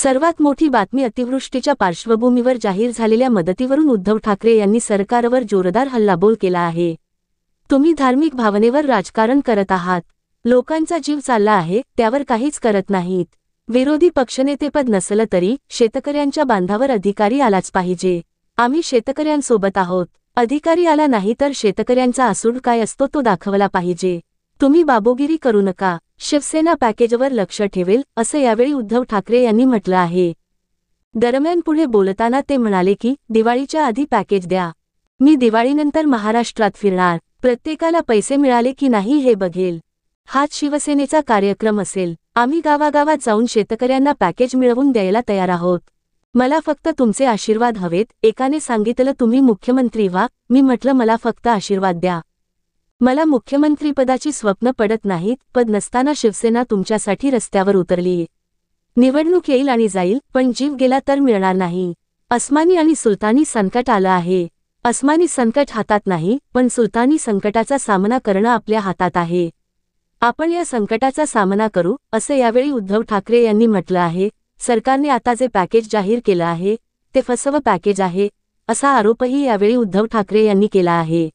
सर्वात मोठी बातमी अतिवृष्टीच्या पार्श्वभूमीवर जाहीर झालेल्या मदतीवरून उद्धव ठाकरे यांनी सरकारवर जोरदार हल्लाबोल केला आहे। तुम्ही धार्मिक भावनेवर राजकारण करत आहात, लोकांचा जीव चालला आहे त्यावर काहीच करत नाहीत। विरोधी पक्षनेतेपद नसलं तरी शेतकऱ्यांच्या बांधावर अधिकारी आलाच पाहिजे। आम्ही शेतकऱ्यांसोबत आहोत, अधिकारी आला नाही तर शेतकऱ्यांचा आसूड काय असतो तो दाखवला पाहिजे। तुम्ही बाबोगिरी करू नका, शिवसेना पॅकेजवर लक्ष ठेवेल असं यावेळी उद्धव ठाकरे यांनी म्हटलं आहे। दरम्यान पुढे बोलताना ते म्हणाले की दिवाळीच्या आधी पॅकेज द्या, मी दिवाळीनंतर महाराष्ट्रात फिरणार, प्रत्येकाला पैसे मिळाले की नाही हे बघेल। हाच शिवसेनेचा कार्यक्रम असेल, आम्ही गावागावात जाऊन शेतकऱ्यांना पॅकेज मिळवून द्यायला तयार आहोत। मला फक्त तुमचे आशीर्वाद हवेत। एकाने सांगितलं तुम्ही मुख्यमंत्री व्हा, मी म्हटलं मला फक्त आशीर्वाद द्या, मला मुख्यमंत्रीपदाची स्वप्न पडत नाहीत। पद नसताना शिवसेना तुमच्यासाठी रस्त्यावर उतरलीये। निवडणूक येईल आणि जाईल, पण जीव गेला तर मिळणार नाही। अस्मानी आणि सुलतानी संकट आलं आहे, अस्मानी संकट हातात नाही पण सुलतानी संकटाचा सामना करणं आपल्या हातात आहे। आपण या संकटाचा सामना करू असं यावेळी उद्धव ठाकरे यांनी म्हटलं आहे। सरकारने आता जे पॅकेज जाहीर केलं आहे ते फसवं पॅकेज आहे असा आरोपही यावेळी उद्धव ठाकरे यांनी केला आहे।